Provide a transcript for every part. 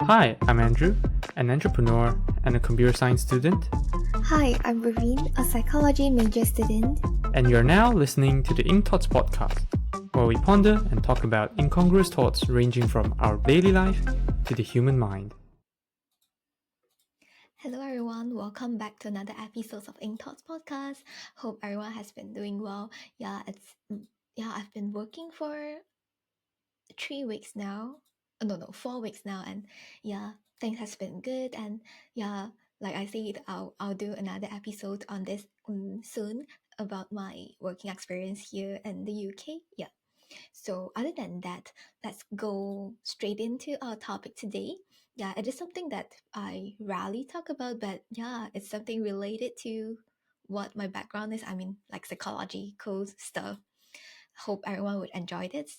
Hi, I'm Andrew, an entrepreneur and a computer science student, Hi, I'm Raveen, a psychology major student. and you're now listening to the Ink Thoughts podcast, where we ponder and talk about incongruous thoughts ranging from our daily life to the human mind. Hello everyone, welcome back to another episode of Ink Thoughts podcast. Hope everyone has been doing well. I've been working for 3 weeks now. No, 4 weeks now, and things has been good. And like I said, I'll do another episode on this soon about my working experience here in the UK. So, other than that, let's go straight into our topic today. It is something that I rarely talk about, but it's something related to what my background is. I mean, like psychological stuff. Hope everyone would enjoy this.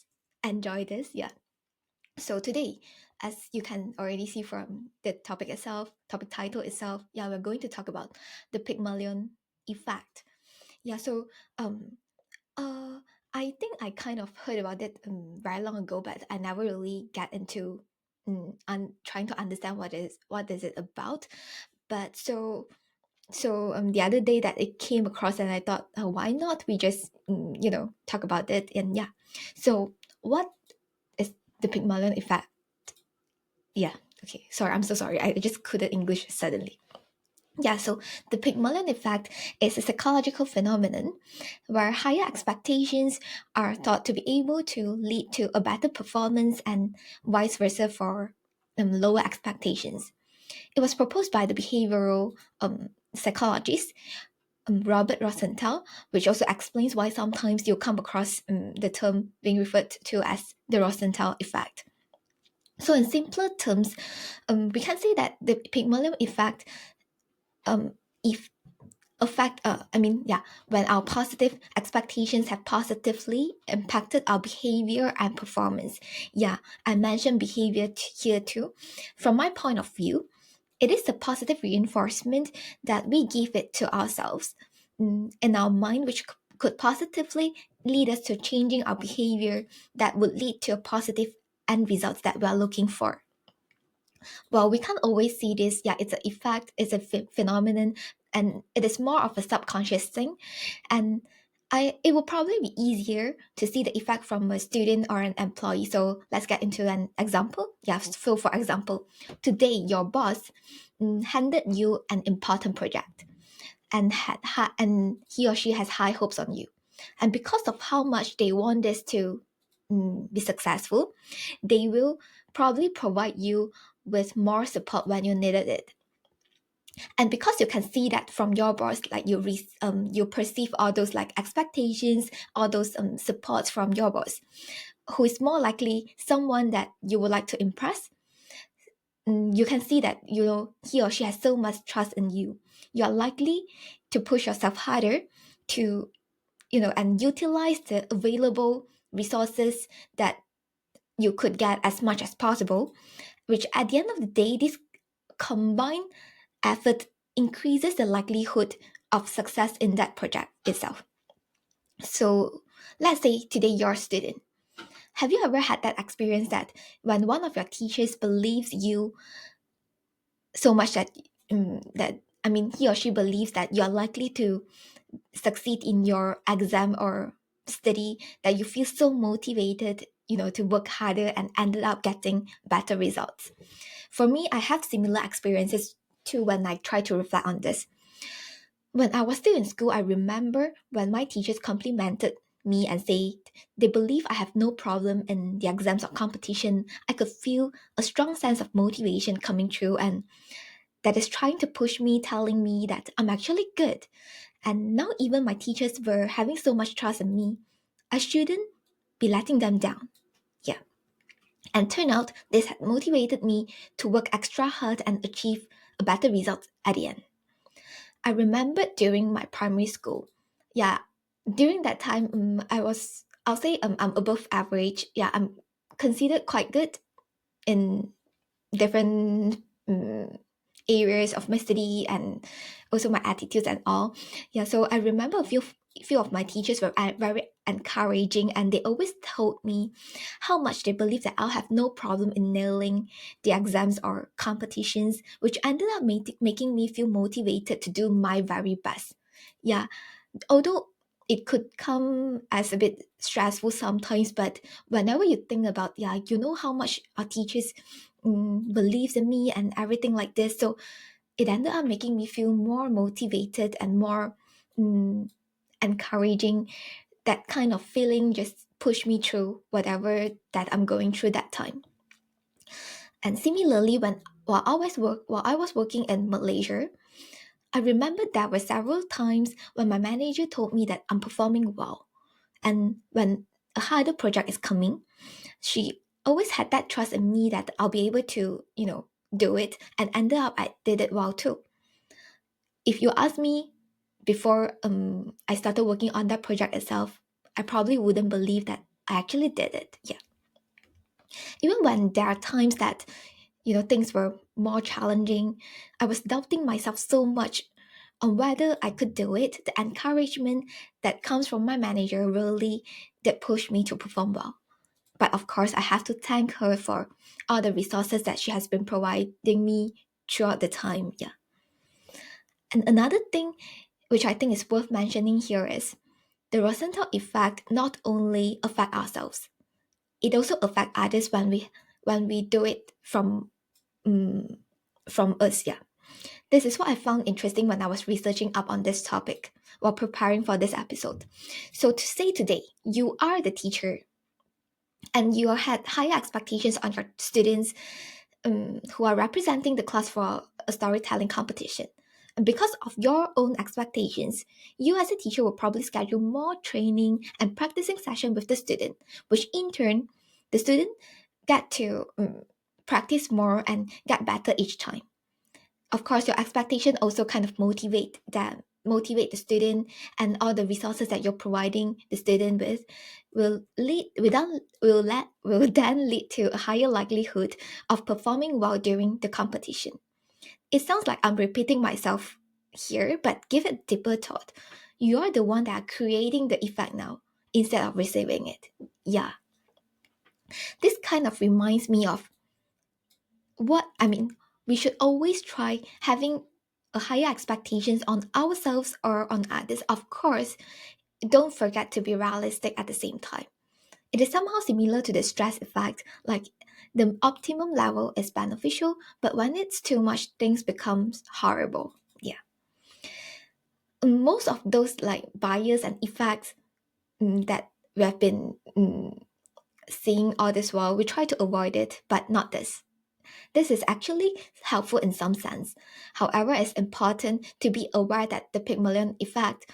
So today, as you can already see from the topic title itself, we're going to talk about the Pygmalion effect. Yeah. So um uh, I think I kind of heard about it very long ago, but I never really get into trying to understand what is it about. But the other day that it came across, and I thought, why not we just talk about it? And so what is the Pygmalion effect? Yeah, okay. Sorry, I'm so sorry. I just couldn't English suddenly. So the Pygmalion effect is a psychological phenomenon where higher expectations are thought to be able to lead to a better performance and vice versa for lower expectations. It was proposed by the behavioral psychologist Robert Rosenthal, which also explains why sometimes you come across the term being referred to as the Rosenthal effect. So, in simpler terms, we can say that the Pygmalion effect um, if affect when our positive expectations have positively impacted our behavior and performance. I mentioned behavior here too. From my point of view, it is the positive reinforcement that we give it to ourselves in our mind, which could positively lead us to changing our behavior that would lead to a positive end results that we are looking for. Well, we can't always see this. It's an effect, it's a phenomenon, and it is more of a subconscious thing. And it will probably be easier to see the effect from a student or an employee. So let's get into an example. So for example, today your boss handed you an important project and and he or she has high hopes on you. And because of how much they want this to be successful, they will probably provide you with more support when you needed it. And because you can see that from your boss, like you perceive all those like expectations, all those supports from your boss, who is more likely someone that you would like to impress. You can see that he or she has so much trust in you. You are likely to push yourself harder to and utilize the available resources that you could get as much as possible, which at the end of the day, this combined effort increases the likelihood of success in that project itself. So let's say today you're a student. Have you ever had that experience that when one of your teachers believes you so much that he or she believes that you're likely to succeed in your exam or study, that you feel so motivated to work harder and ended up getting better results? For me, I have similar experiences too when I try to reflect on this. When I was still in school, I remember when my teachers complimented me and said they believe I have no problem in the exams or competition. I could feel a strong sense of motivation coming through, and that is trying to push me, telling me that I'm actually good. And now even my teachers were having so much trust in me, I shouldn't be letting them down. Yeah. And turned out this had motivated me to work extra hard and achieve a better result at the end. I remember during my primary school. Yeah, during that time, I'll say I'm above average. I'm considered quite good in different areas of my study and also my attitudes and all. So I remember a few of my teachers were very encouraging, and they always told me how much they believe that I'll have no problem in nailing the exams or competitions, which ended up making me feel motivated to do my very best. Yeah, although it could come as a bit stressful sometimes, but whenever you think about, yeah, you know how much our teachers believes in me and everything like this, so it ended up making me feel more motivated and more encouraging. That kind of feeling just pushed me through whatever that I'm going through that time. And similarly, while I was working in Malaysia, I remember there were several times when my manager told me that I'm performing well. And when a harder project is coming, she always had that trust in me that I'll be able to, do it. And ended up I did it well too. If you ask me before I started working on that project itself, I probably wouldn't believe that I actually did it. Yeah. Even when there are times that, things were more challenging, I was doubting myself so much on whether I could do it. The encouragement that comes from my manager really did push me to perform well. But of course, I have to thank her for all the resources that she has been providing me throughout the time. Yeah. And another thing which I think is worth mentioning here is the Rosenthal effect not only affect ourselves, it also affect others when we do it um, from us. Yeah. This is what I found interesting when I was researching up on this topic while preparing for this episode. So to say today, you are the teacher and you had higher expectations on your students who are representing the class for a storytelling competition. And because of your own expectations, you as a teacher will probably schedule more training and practicing session with the student, which in turn, the student get to practice more and get better each time. Of course, your expectation also kind of motivate the student, and all the resources that you're providing the student with will then lead to a higher likelihood of performing well during the competition. It sounds like I'm repeating myself here, but give it deeper thought. You're the one that are creating the effect now instead of receiving it. Yeah. This kind of reminds me of what I mean. We should always try having a higher expectations on ourselves or on others. Of course, don't forget to be realistic at the same time. It is somehow similar to the stress effect, like the optimum level is beneficial, but when it's too much, things becomes horrible. Yeah. Most of those like bias and effects that we have been seeing all this while, we try to avoid it, but not this. This is actually helpful in some sense. However, it's important to be aware that the Pygmalion effect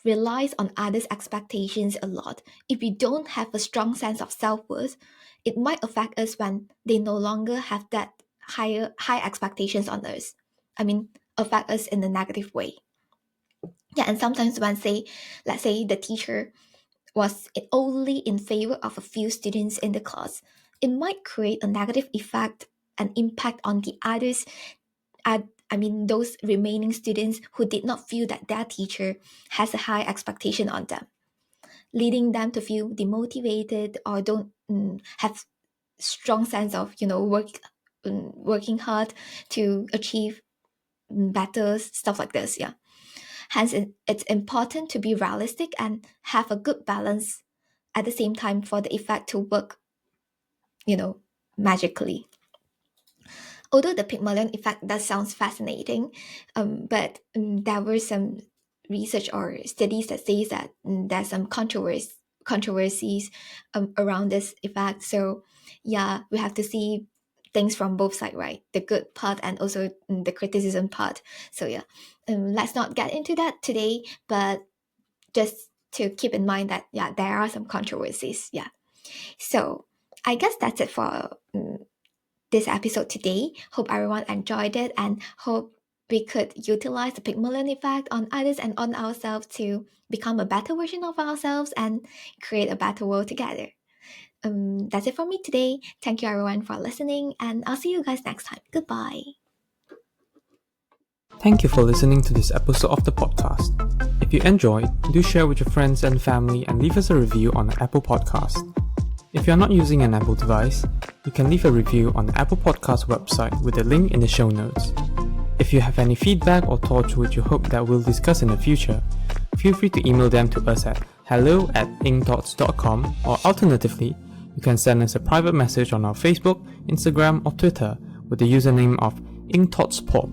relies on others' expectations a lot. If we don't have a strong sense of self-worth, it might affect us when they no longer have that high expectations on us. I mean, affect us in a negative way. Yeah, and sometimes when let's say the teacher was only in favor of a few students in the class, it might create a negative effect and impact on the others. Those remaining students who did not feel that their teacher has a high expectation on them, leading them to feel demotivated or don't have strong sense of working hard to achieve better stuff like this. Yeah. Hence, it's important to be realistic and have a good balance at the same time for the effect to work, magically. Although the Pygmalion effect does sound fascinating, but there were some research or studies that says that there's some controversies around this effect. So yeah, we have to see things from both sides, right? The good part and also the criticism part. So yeah, let's not get into that today, but just to keep in mind that yeah, there are some controversies. Yeah. So I guess that's it for this episode today. Hope everyone enjoyed it and hope we could utilize the Pygmalion effect on others and on ourselves to become a better version of ourselves and create a better world together. That's it for me today. Thank you everyone for listening, and I'll see you guys next time. Goodbye. Thank you for listening to this episode of the podcast. If you enjoyed, do share with your friends and family and leave us a review on the Apple Podcast. If you are not using an Apple device, you can leave a review on the Apple Podcast website with a link in the show notes. If you have any feedback or thoughts which you hope that we'll discuss in the future, feel free to email them to us at hello@incthoughts.com, or alternatively, you can send us a private message on our Facebook, Instagram or Twitter with the username of incthoughtspod.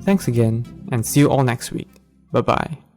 Thanks again, and see you all next week. Bye bye.